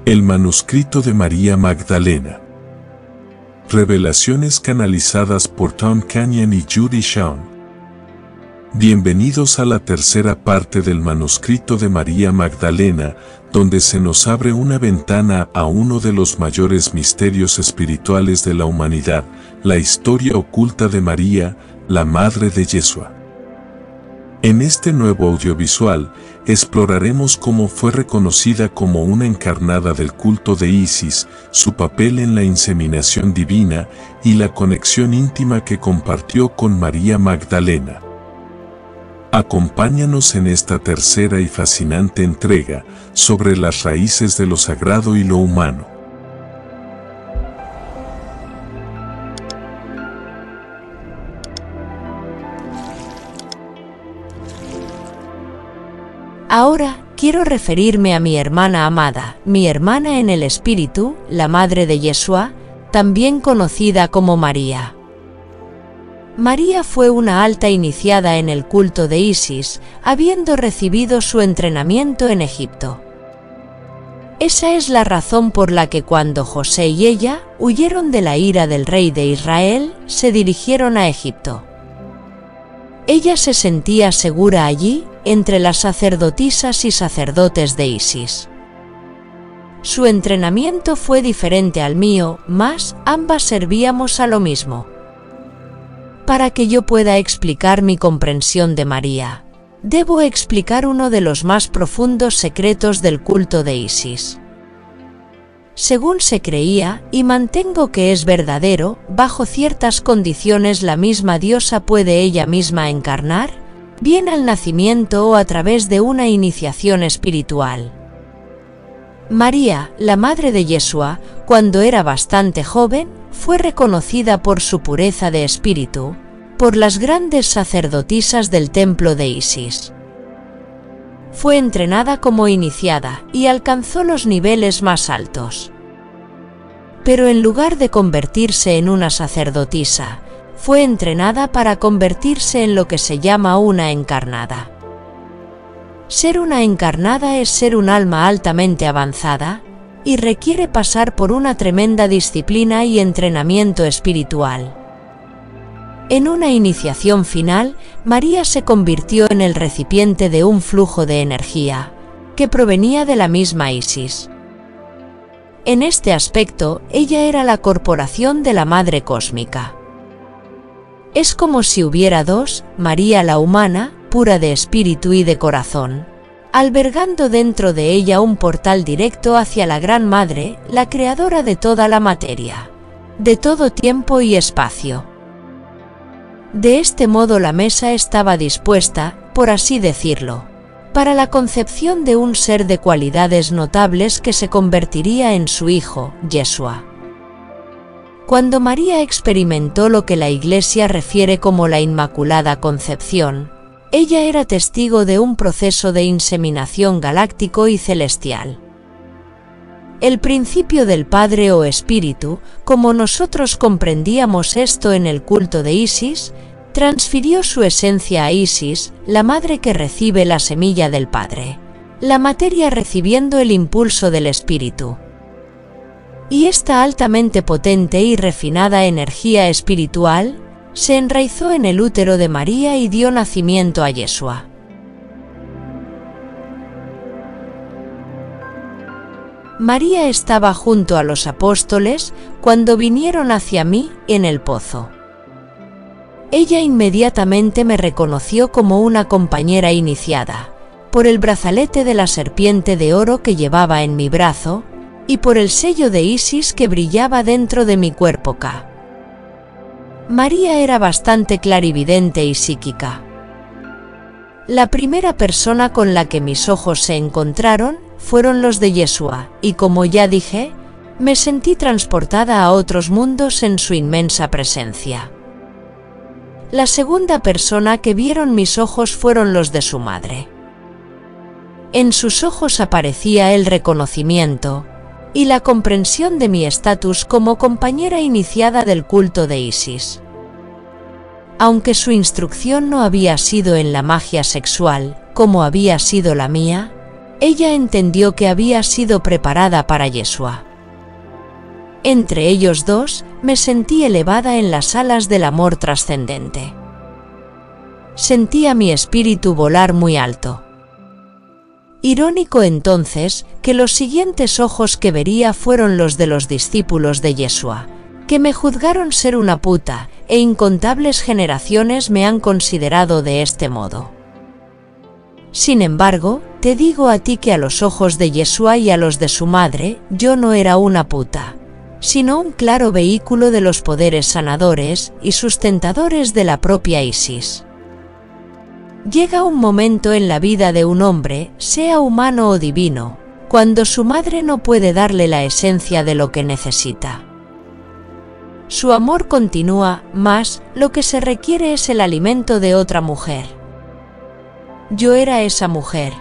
El manuscrito de María Magdalena. Revelaciones canalizadas por Tom Canyon y Judy Shawn. Bienvenidos a la tercera parte del manuscrito de María Magdalena, donde se nos abre una ventana a uno de los mayores misterios espirituales de la humanidad, la historia oculta de María, la Madre de Yeshua. En este nuevo audiovisual, exploraremos cómo fue reconocida como una encarnada del culto de Isis, su papel en la inseminación divina y la conexión íntima que compartió con María Magdalena. Acompáñanos en esta tercera y fascinante entrega sobre las raíces de lo sagrado y lo humano. Ahora quiero referirme a mi hermana amada, mi hermana en el Espíritu, la Madre de Yeshua, también conocida como María. María fue una alta iniciada en el culto de Isis, habiendo recibido su entrenamiento en Egipto. Esa es la razón por la que cuando José y ella huyeron de la ira del rey de Israel, se dirigieron a Egipto. Ella se sentía segura allí, entre las sacerdotisas y sacerdotes de Isis. Su entrenamiento fue diferente al mío, mas ambas servíamos a lo mismo. Para que yo pueda explicar mi comprensión de María, debo explicar uno de los más profundos secretos del culto de Isis. Según se creía, y mantengo que es verdadero, bajo ciertas condiciones la misma diosa puede ella misma encarnar, bien al nacimiento o a través de una iniciación espiritual. María, la Madre de Yeshua, cuando era bastante joven, fue reconocida por su pureza de espíritu, por las grandes sacerdotisas del templo de Isis. Fue entrenada como iniciada y alcanzó los niveles más altos. Pero en lugar de convertirse en una sacerdotisa, fue entrenada para convertirse en lo que se llama una encarnada. Ser una encarnada es ser un alma altamente avanzada y requiere pasar por una tremenda disciplina y entrenamiento espiritual. En una iniciación final, María se convirtió en el recipiente de un flujo de energía, que provenía de la misma Isis. En este aspecto, ella era la corporación de la Madre Cósmica. Es como si hubiera dos, María la humana, pura de espíritu y de corazón, albergando dentro de ella un portal directo hacia la Gran Madre, la creadora de toda la materia, de todo tiempo y espacio. De este modo la mesa estaba dispuesta, por así decirlo, para la concepción de un ser de cualidades notables que se convertiría en su hijo, Yeshua. Cuando María experimentó lo que la Iglesia refiere como la Inmaculada Concepción, ella era testigo de un proceso de inseminación galáctico y celestial. El principio del Padre o Espíritu, como nosotros comprendíamos esto en el culto de Isis, transfirió su esencia a Isis, la madre que recibe la semilla del Padre, la materia recibiendo el impulso del Espíritu. Y esta altamente potente y refinada energía espiritual se enraizó en el útero de María y dio nacimiento a Yeshua. María estaba junto a los apóstoles cuando vinieron hacia mí en el pozo. Ella inmediatamente me reconoció como una compañera iniciada, por el brazalete de la serpiente de oro que llevaba en mi brazo, y por el sello de Isis que brillaba dentro de mi cuerpo K. María era bastante clarividente y psíquica. La primera persona con la que mis ojos se encontraron fueron los de Yeshua, y como ya dije, me sentí transportada a otros mundos en su inmensa presencia. La segunda persona que vieron mis ojos fueron los de su madre. En sus ojos aparecía el reconocimiento y la comprensión de mi estatus como compañera iniciada del culto de Isis. Aunque su instrucción no había sido en la magia sexual, como había sido la mía, Ella entendió que había sido preparada para Yeshua. Entre ellos dos, me sentí elevada en las alas del amor trascendente. Sentía mi espíritu volar muy alto. Irónico entonces que los siguientes ojos que vería fueron los de los discípulos de Yeshua, que me juzgaron ser una puta, e incontables generaciones me han considerado de este modo. Sin embargo, te digo a ti que a los ojos de Yeshua y a los de su madre, yo no era una puta, sino un claro vehículo de los poderes sanadores y sustentadores de la propia Isis. Llega un momento en la vida de un hombre, sea humano o divino, cuando su madre no puede darle la esencia de lo que necesita. Su amor continúa, mas lo que se requiere es el alimento de otra mujer. Yo era esa mujer.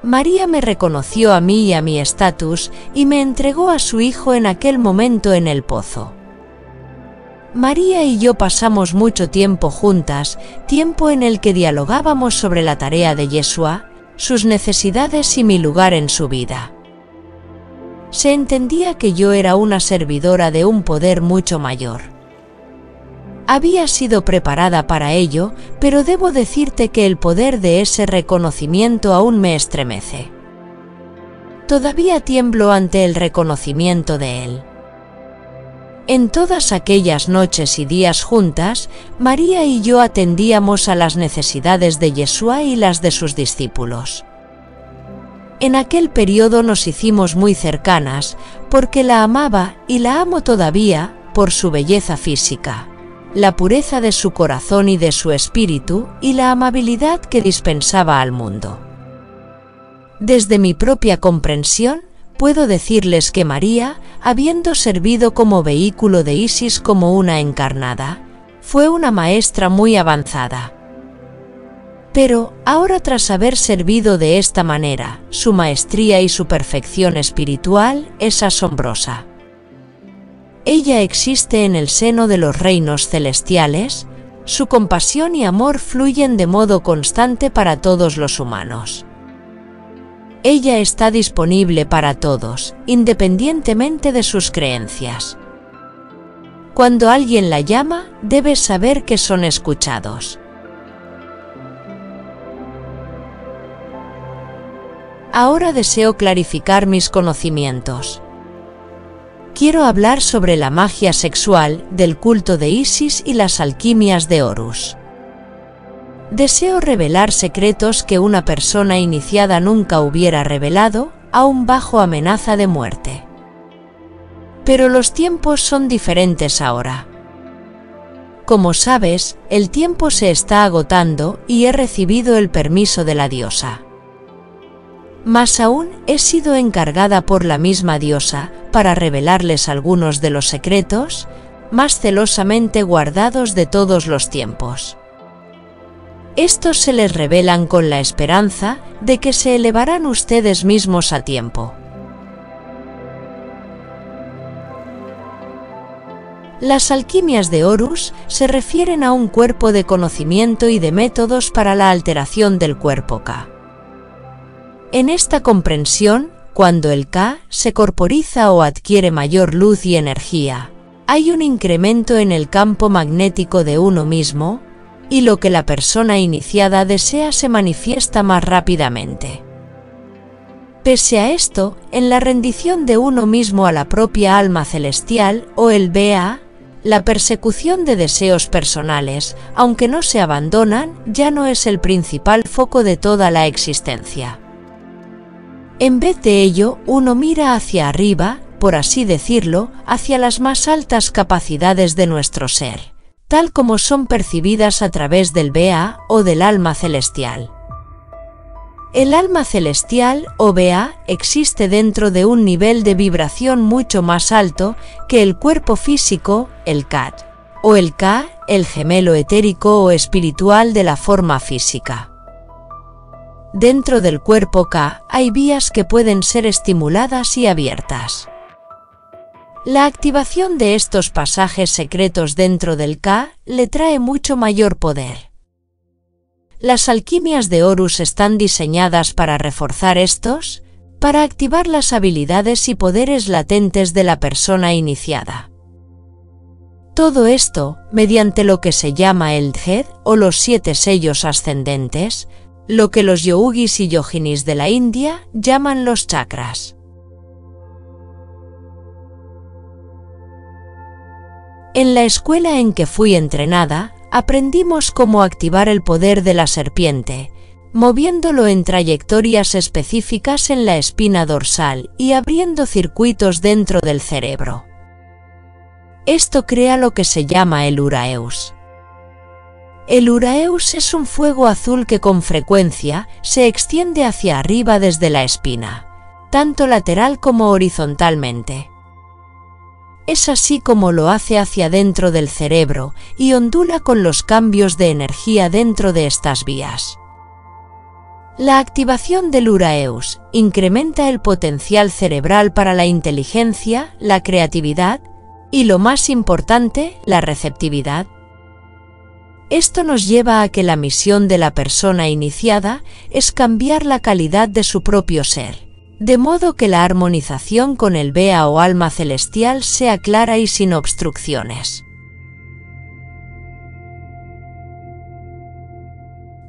María me reconoció a mí y a mi estatus y me entregó a su hijo en aquel momento en el pozo. María y yo pasamos mucho tiempo juntas, tiempo en el que dialogábamos sobre la tarea de Yeshua, sus necesidades y mi lugar en su vida. Se entendía que yo era una servidora de un poder mucho mayor. Había sido preparada para ello, pero debo decirte que el poder de ese reconocimiento aún me estremece. Todavía tiemblo ante el reconocimiento de él. En todas aquellas noches y días juntas, María y yo atendíamos a las necesidades de Yeshua y las de sus discípulos. En aquel periodo nos hicimos muy cercanas, porque la amaba y la amo todavía por su belleza física, la pureza de su corazón y de su espíritu y la amabilidad que dispensaba al mundo. Desde mi propia comprensión, puedo decirles que María, habiendo servido como vehículo de Isis como una encarnada, fue una maestra muy avanzada. Pero, ahora tras haber servido de esta manera, su maestría y su perfección espiritual es asombrosa. Ella existe en el seno de los reinos celestiales, su compasión y amor fluyen de modo constante para todos los humanos. Ella está disponible para todos, independientemente de sus creencias. Cuando alguien la llama, debes saber que son escuchados. Ahora deseo clarificar mis conocimientos. Quiero hablar sobre la magia sexual, del culto de Isis y las alquimias de Horus. Deseo revelar secretos que una persona iniciada nunca hubiera revelado, aun bajo amenaza de muerte. Pero los tiempos son diferentes ahora. Como sabes, el tiempo se está agotando y he recibido el permiso de la diosa. Más aún, he sido encargada por la misma diosa para revelarles algunos de los secretos más celosamente guardados de todos los tiempos. Estos se les revelan con la esperanza de que se elevarán ustedes mismos a tiempo. Las alquimias de Horus se refieren a un cuerpo de conocimiento y de métodos para la alteración del cuerpo Ka. En esta comprensión, cuando el Ka se corporiza o adquiere mayor luz y energía, hay un incremento en el campo magnético de uno mismo, y lo que la persona iniciada desea se manifiesta más rápidamente. Pese a esto, en la rendición de uno mismo a la propia alma celestial o el Ba, la persecución de deseos personales, aunque no se abandonan, ya no es el principal foco de toda la existencia. En vez de ello, uno mira hacia arriba, por así decirlo, hacia las más altas capacidades de nuestro ser, tal como son percibidas a través del Ba o del alma celestial. El alma celestial o Ba existe dentro de un nivel de vibración mucho más alto que el cuerpo físico, el Kat, o el Ka, el gemelo etérico o espiritual de la forma física. Dentro del cuerpo Ka hay vías que pueden ser estimuladas y abiertas. La activación de estos pasajes secretos dentro del Ka le trae mucho mayor poder. las alquimias de Horus están diseñadas para reforzar estos, para activar las habilidades y poderes latentes de la persona iniciada. Todo esto, mediante lo que se llama el Dhed o los 7 sellos ascendentes, lo que los yogis y yoginis de la India llaman los chakras. En la escuela en que fui entrenada, aprendimos cómo activar el poder de la serpiente, moviéndolo en trayectorias específicas en la espina dorsal y abriendo circuitos dentro del cerebro. Esto crea lo que se llama el Uraeus. El Uraeus es un fuego azul que con frecuencia se extiende hacia arriba desde la espina, tanto lateral como horizontalmente. Es así como lo hace hacia dentro del cerebro y ondula con los cambios de energía dentro de estas vías. La activación del Uraeus incrementa el potencial cerebral para la inteligencia, la creatividad y, lo más importante, la receptividad. Esto nos lleva a que la misión de la persona iniciada es cambiar la calidad de su propio ser, de modo que la armonización con el Bea o alma celestial sea clara y sin obstrucciones.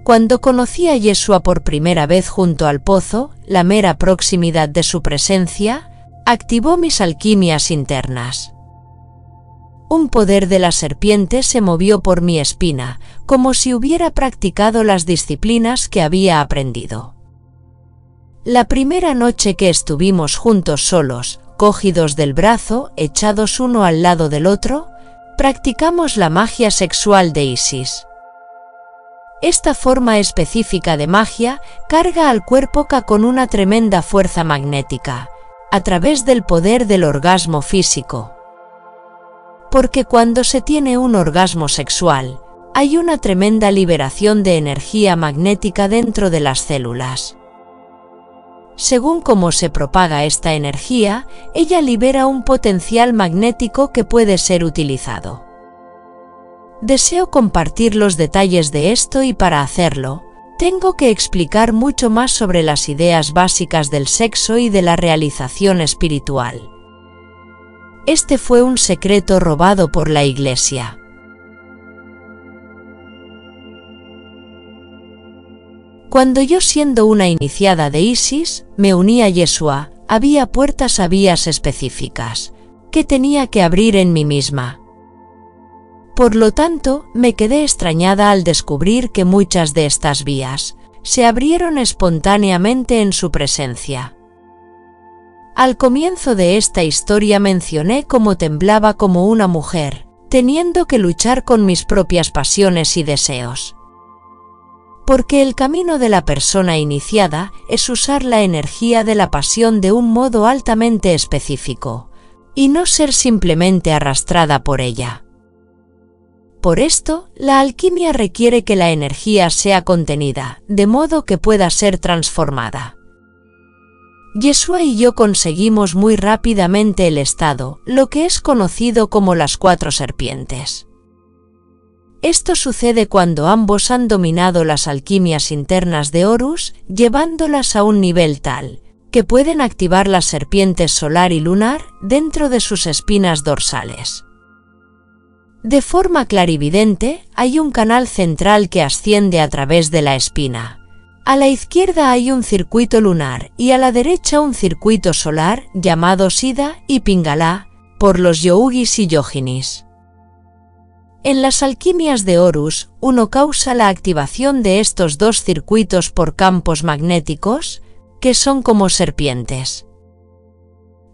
Cuando conocí a Yeshua por primera vez junto al pozo, la mera proximidad de su presencia activó mis alquimias internas. Un poder de la serpiente se movió por mi espina, como si hubiera practicado las disciplinas que había aprendido. La primera noche que estuvimos juntos solos, cogidos del brazo, echados uno al lado del otro, practicamos la magia sexual de Isis. Esta forma específica de magia carga al cuerpo Ka con una tremenda fuerza magnética, a través del poder del orgasmo físico. Porque cuando se tiene un orgasmo sexual, hay una tremenda liberación de energía magnética dentro de las células. Según cómo se propaga esta energía, ella libera un potencial magnético que puede ser utilizado. Deseo compartir los detalles de esto y para hacerlo, tengo que explicar mucho más sobre las ideas básicas del sexo y de la realización espiritual. Este fue un secreto robado por la Iglesia. Cuando yo, siendo una iniciada de Isis, me uní a Yeshua, había puertas a vías específicas, que tenía que abrir en mí misma. Por lo tanto, me quedé extrañada al descubrir que muchas de estas vías se abrieron espontáneamente en su presencia. Al comienzo de esta historia mencioné cómo temblaba como una mujer, teniendo que luchar con mis propias pasiones y deseos. Porque el camino de la persona iniciada es usar la energía de la pasión de un modo altamente específico, y no ser simplemente arrastrada por ella. Por esto, la alquimia requiere que la energía sea contenida, de modo que pueda ser transformada. Yeshua y yo conseguimos muy rápidamente el estado, lo que es conocido como las 4 serpientes. Esto sucede cuando ambos han dominado las alquimias internas de Horus, llevándolas a un nivel tal, que pueden activar las serpientes solar y lunar dentro de sus espinas dorsales. De forma clarividente, hay un canal central que asciende a través de la espina. A la izquierda hay un circuito lunar y a la derecha un circuito solar llamado Siddha y Pingala por los yogis y yoginis. En las alquimias de Horus, uno causa la activación de estos 2 circuitos por campos magnéticos, que son como serpientes.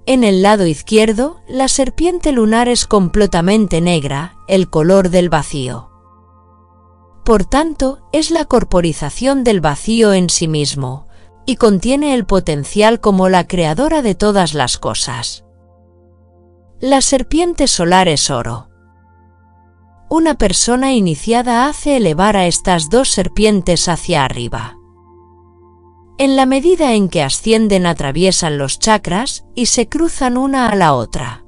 En el lado izquierdo, la serpiente lunar es completamente negra, el color del vacío. Por tanto, es la corporización del vacío en sí mismo, y contiene el potencial como la creadora de todas las cosas. La serpiente solar es oro. Una persona iniciada hace elevar a estas 2 serpientes hacia arriba. En la medida en que ascienden, atraviesan los chakras y se cruzan una a la otra.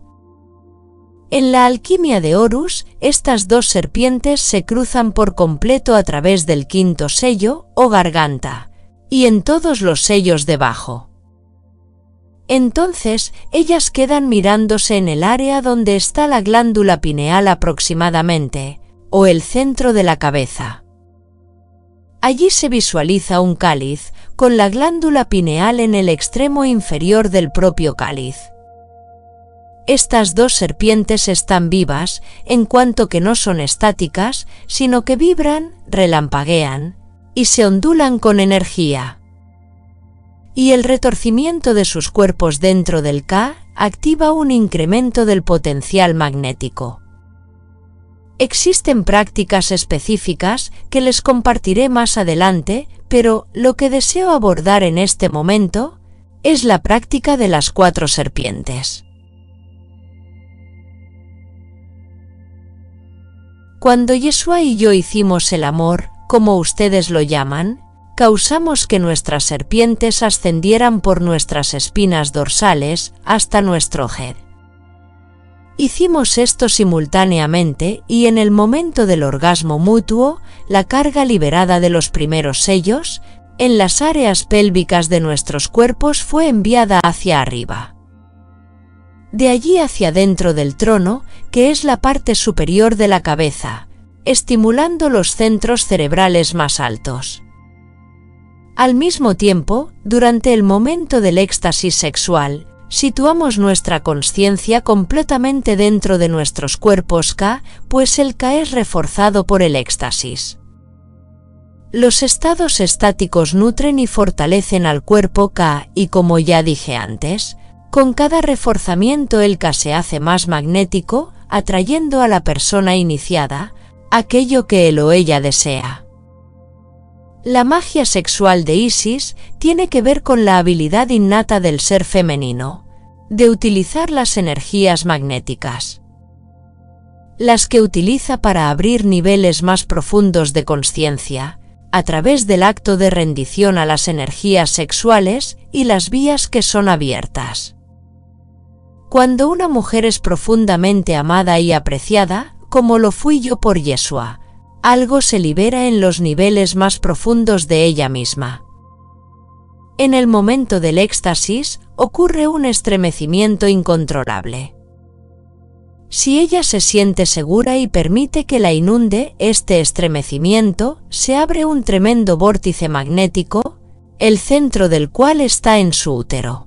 En la alquimia de Horus, estas dos serpientes se cruzan por completo a través del quinto sello o garganta, y en todos los sellos debajo. Entonces, ellas quedan mirándose en el área donde está la glándula pineal aproximadamente, o el centro de la cabeza. Allí se visualiza un cáliz, con la glándula pineal en el extremo inferior del propio cáliz. Estas dos serpientes están vivas, en cuanto que no son estáticas, sino que vibran, relampaguean, y se ondulan con energía. Y el retorcimiento de sus cuerpos dentro del Ka activa un incremento del potencial magnético. Existen prácticas específicas que les compartiré más adelante, pero lo que deseo abordar en este momento es la práctica de las 4 serpientes. Cuando Yeshua y yo hicimos el amor, como ustedes lo llaman, causamos que nuestras serpientes ascendieran por nuestras espinas dorsales hasta nuestro head. Hicimos esto simultáneamente y en el momento del orgasmo mutuo, la carga liberada de los primeros sellos, en las áreas pélvicas de nuestros cuerpos fue enviada hacia arriba. De allí hacia dentro del trono, que es la parte superior de la cabeza, estimulando los centros cerebrales más altos. Al mismo tiempo, durante el momento del éxtasis sexual, situamos nuestra consciencia completamente dentro de nuestros cuerpos Ka, pues el Ka es reforzado por el éxtasis. Los estados estáticos nutren y fortalecen al cuerpo Ka y, como ya dije antes, con cada reforzamiento el Ka se hace más magnético, atrayendo a la persona iniciada aquello que él o ella desea. La magia sexual de Isis tiene que ver con la habilidad innata del ser femenino, de utilizar las energías magnéticas. Las que utiliza para abrir niveles más profundos de consciencia, a través del acto de rendición a las energías sexuales y las vías que son abiertas. Cuando una mujer es profundamente amada y apreciada, como lo fui yo por Yeshua, algo se libera en los niveles más profundos de ella misma. En el momento del éxtasis, ocurre un estremecimiento incontrolable. Si ella se siente segura y permite que la inunde este estremecimiento, se abre un tremendo vórtice magnético, el centro del cual está en su útero.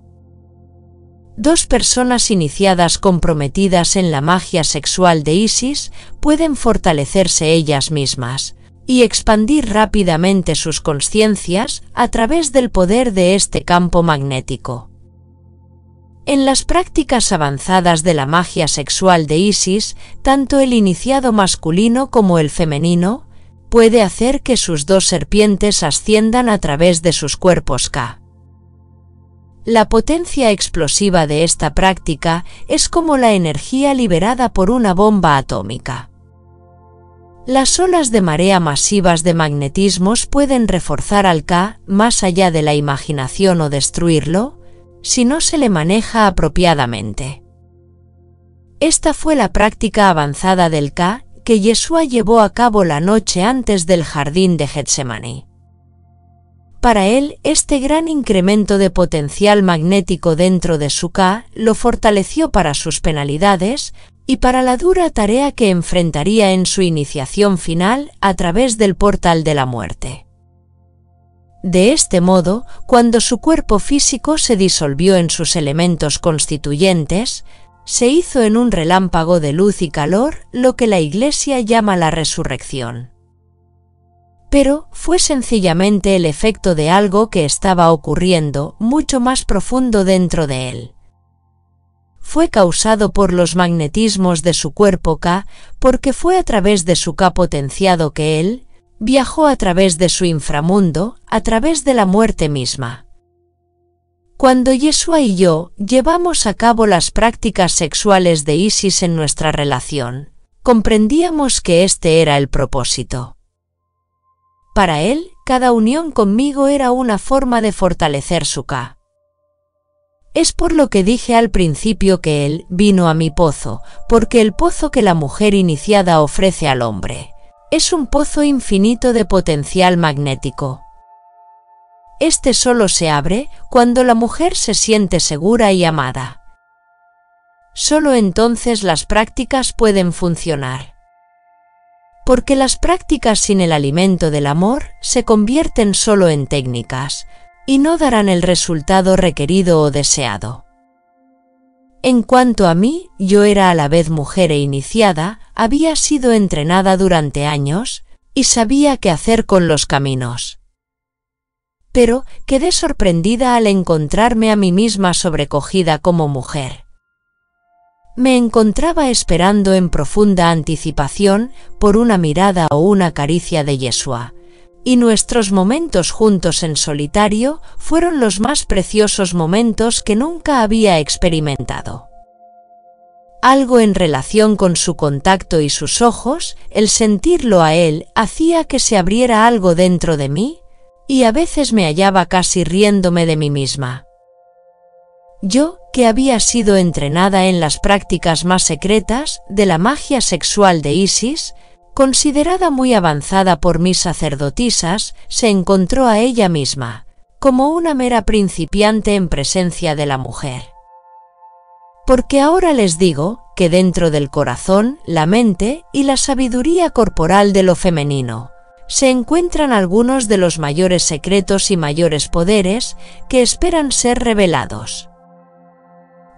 2 personas iniciadas comprometidas en la magia sexual de Isis pueden fortalecerse ellas mismas y expandir rápidamente sus consciencias a través del poder de este campo magnético. En las prácticas avanzadas de la magia sexual de Isis, tanto el iniciado masculino como el femenino puede hacer que sus 2 serpientes asciendan a través de sus cuerpos Ka. La potencia explosiva de esta práctica es como la energía liberada por una bomba atómica. Las olas de marea masivas de magnetismos pueden reforzar al Ka más allá de la imaginación o destruirlo, si no se le maneja apropiadamente. Esta fue la práctica avanzada del Ka que Yeshua llevó a cabo la noche antes del jardín de Getsemaní. Para él, este gran incremento de potencial magnético dentro de su Ka lo fortaleció para sus penalidades y para la dura tarea que enfrentaría en su iniciación final a través del portal de la muerte. De este modo, cuando su cuerpo físico se disolvió en sus elementos constituyentes, se hizo en un relámpago de luz y calor lo que la Iglesia llama la resurrección. Pero fue sencillamente el efecto de algo que estaba ocurriendo mucho más profundo dentro de él. Fue causado por los magnetismos de su cuerpo Ka, porque fue a través de su Ka potenciado que él viajó a través de su inframundo, a través de la muerte misma. Cuando Yeshua y yo llevamos a cabo las prácticas sexuales de Isis en nuestra relación, comprendíamos que este era el propósito. Para él, cada unión conmigo era una forma de fortalecer su Ka. Es por lo que dije al principio que él vino a mi pozo, porque el pozo que la mujer iniciada ofrece al hombre es un pozo infinito de potencial magnético. Este solo se abre cuando la mujer se siente segura y amada. Solo entonces las prácticas pueden funcionar. Porque las prácticas sin el alimento del amor se convierten solo en técnicas y no darán el resultado requerido o deseado. En cuanto a mí, yo era a la vez mujer e iniciada, había sido entrenada durante años y sabía qué hacer con los caminos. Pero quedé sorprendida al encontrarme a mí misma sobrecogida como mujer. Me encontraba esperando en profunda anticipación por una mirada o una caricia de Yeshua, y nuestros momentos juntos en solitario fueron los más preciosos momentos que nunca había experimentado. Algo en relación con su contacto y sus ojos, el sentirlo a él, hacía que se abriera algo dentro de mí, y a veces me hallaba casi riéndome de mí misma. Yo, que había sido entrenada en las prácticas más secretas de la magia sexual de Isis, considerada muy avanzada por mis sacerdotisas, se encontró a ella misma, como una mera principiante en presencia de la mujer. Porque ahora les digo que dentro del corazón, la mente y la sabiduría corporal de lo femenino, se encuentran algunos de los mayores secretos y mayores poderes que esperan ser revelados.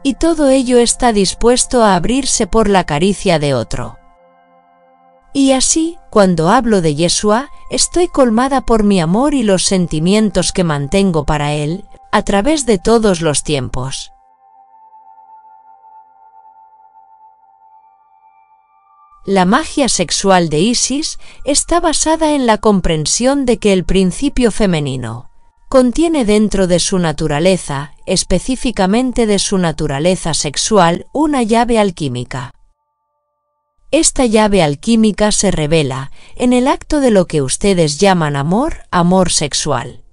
Y todo ello está dispuesto a abrirse por la caricia de otro. Y así, cuando hablo de Yeshua, estoy colmada por mi amor y los sentimientos que mantengo para él, a través de todos los tiempos. La magia sexual de Isis está basada en la comprensión de que el principio femenino contiene dentro de su naturaleza, específicamente de su naturaleza sexual, una llave alquímica. Esta llave alquímica se revela en el acto de lo que ustedes llaman amor sexual.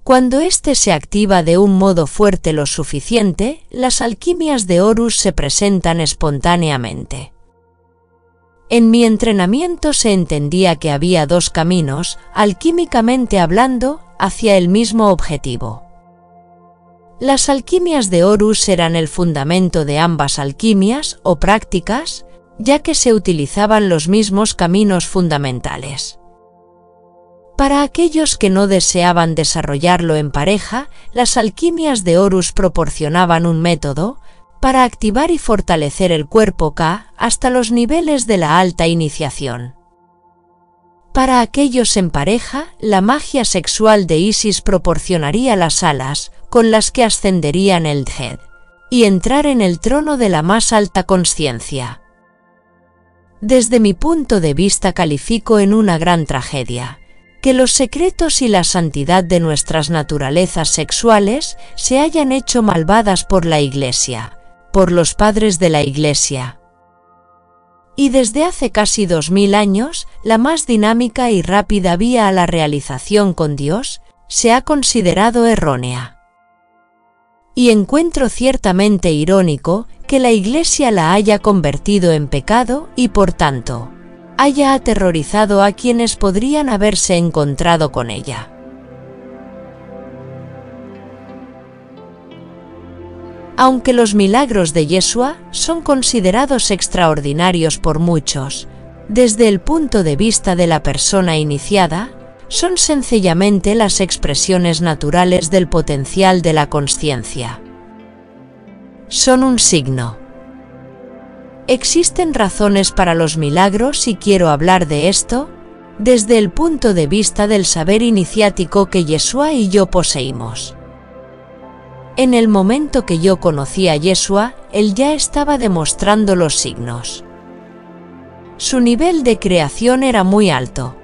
Cuando éste se activa de un modo fuerte lo suficiente, las alquimias de Horus se presentan espontáneamente. En mi entrenamiento se entendía que había dos caminos, alquímicamente hablando, hacia el mismo objetivo. Las alquimias de Horus eran el fundamento de ambas alquimias o prácticas, ya que se utilizaban los mismos caminos fundamentales. Para aquellos que no deseaban desarrollarlo en pareja, las alquimias de Horus proporcionaban un método para activar y fortalecer el cuerpo K hasta los niveles de la alta iniciación. Para aquellos en pareja, la magia sexual de Isis proporcionaría las alas con las que ascenderían el Dhed y entrar en el trono de la más alta consciencia. Desde mi punto de vista califico en una gran tragedia que los secretos y la santidad de nuestras naturalezas sexuales se hayan hecho malvadas por la Iglesia, por los padres de la Iglesia. Y desde hace casi 2000 años, la más dinámica y rápida vía a la realización con Dios se ha considerado errónea. Y encuentro ciertamente irónico que la Iglesia la haya convertido en pecado y, por tanto, haya aterrorizado a quienes podrían haberse encontrado con ella. Aunque los milagros de Yeshua son considerados extraordinarios por muchos, desde el punto de vista de la persona iniciada, son sencillamente las expresiones naturales del potencial de la consciencia. Son un signo. ¿Existen razones para los milagros y quiero hablar de esto? Desde el punto de vista del saber iniciático que Yeshua y yo poseímos. En el momento que yo conocí a Yeshua, él ya estaba demostrando los signos. Su nivel de creación era muy alto.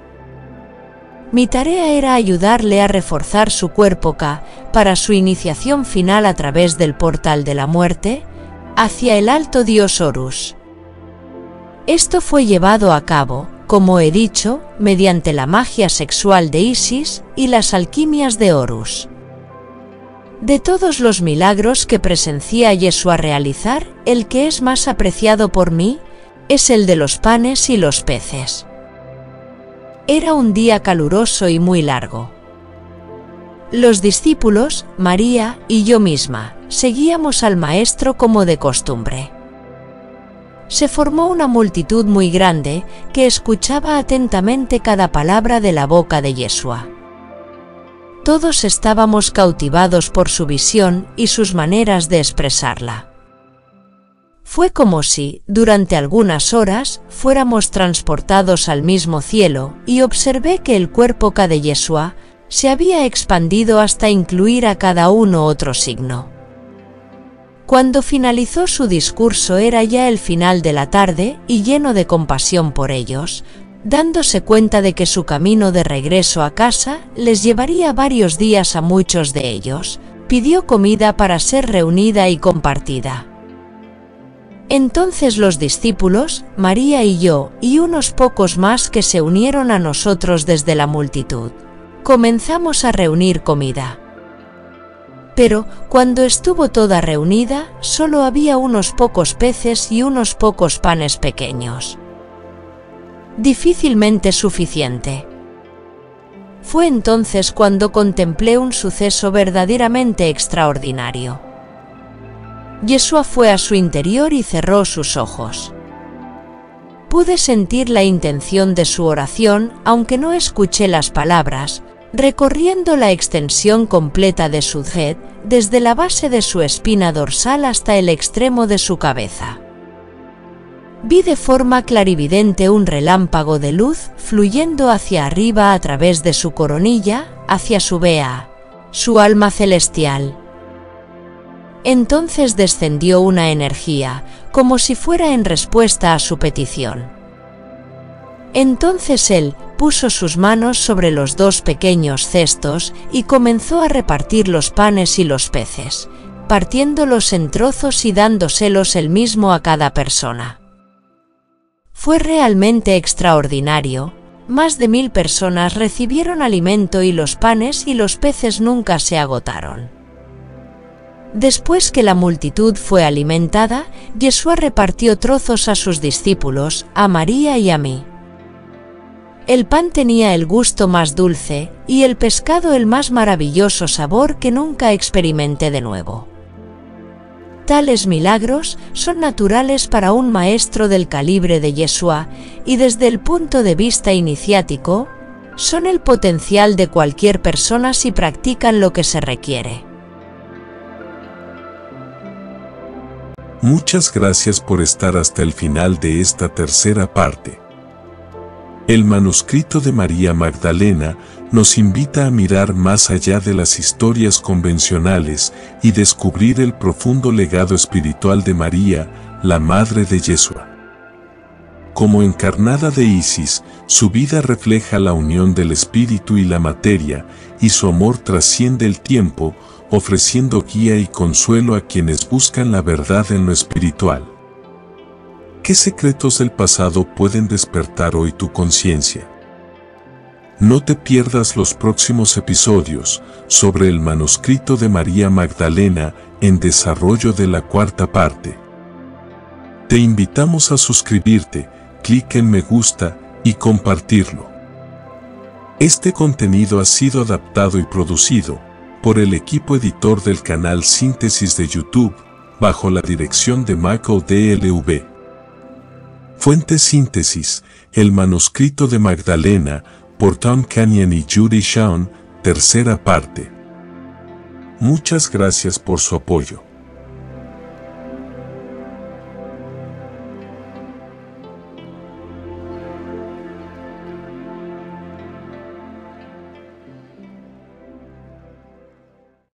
Mi tarea era ayudarle a reforzar su cuerpo K para su iniciación final a través del portal de la muerte, hacia el alto dios Horus. Esto fue llevado a cabo, como he dicho, mediante la magia sexual de Isis y las alquimias de Horus. De todos los milagros que presencié Yeshua realizar, el que es más apreciado por mí es el de los panes y los peces. Era un día caluroso y muy largo. Los discípulos, María y yo misma, seguíamos al Maestro como de costumbre. Se formó una multitud muy grande que escuchaba atentamente cada palabra de la boca de Yeshua. Todos estábamos cautivados por su visión y sus maneras de expresarla. Fue como si, durante algunas horas, fuéramos transportados al mismo cielo y observé que el cuerpo de Yeshua se había expandido hasta incluir a cada uno otro signo. Cuando finalizó su discurso era ya el final de la tarde y lleno de compasión por ellos, dándose cuenta de que su camino de regreso a casa les llevaría varios días a muchos de ellos, pidió comida para ser reunida y compartida. Entonces los discípulos, María y yo, y unos pocos más que se unieron a nosotros desde la multitud, comenzamos a reunir comida. Pero, cuando estuvo toda reunida, solo había unos pocos peces y unos pocos panes pequeños. Difícilmente suficiente. Fue entonces cuando contemplé un suceso verdaderamente extraordinario. Yeshua fue a su interior y cerró sus ojos. Pude sentir la intención de su oración, aunque no escuché las palabras, recorriendo la extensión completa de su head, desde la base de su espina dorsal hasta el extremo de su cabeza. Vi de forma clarividente un relámpago de luz fluyendo hacia arriba a través de su coronilla, hacia su Bea, su alma celestial. Entonces descendió una energía, como si fuera en respuesta a su petición. Entonces él puso sus manos sobre los dos pequeños cestos y comenzó a repartir los panes y los peces, partiéndolos en trozos y dándoselos él mismo a cada persona. Fue realmente extraordinario. Más de 1000 personas recibieron alimento y los panes y los peces nunca se agotaron. Después que la multitud fue alimentada, Yeshua repartió trozos a sus discípulos, a María y a mí. El pan tenía el gusto más dulce y el pescado el más maravilloso sabor que nunca experimenté de nuevo. Tales milagros son naturales para un maestro del calibre de Yeshua y desde el punto de vista iniciático, son el potencial de cualquier persona si practican lo que se requiere. Muchas gracias por estar hasta el final de esta tercera parte. El manuscrito de María Magdalena nos invita a mirar más allá de las historias convencionales y descubrir el profundo legado espiritual de María, la madre de Yeshua. Como encarnada de Isis, su vida refleja la unión del espíritu y la materia, y su amor trasciende el tiempo, ofreciendo guía y consuelo a quienes buscan la verdad en lo espiritual. ¿Qué secretos del pasado pueden despertar hoy tu conciencia? No te pierdas los próximos episodios sobre el manuscrito de María Magdalena en desarrollo de la cuarta parte. Te invitamos a suscribirte, clic en me gusta y compartirlo. Este contenido ha sido adaptado y producido por el equipo editor del canal Síntesis de YouTube, bajo la dirección de Michael DLV. Fuente Síntesis, el manuscrito de Magdalena, por Tom Canyon y Judy Shawn, tercera parte. Muchas gracias por su apoyo.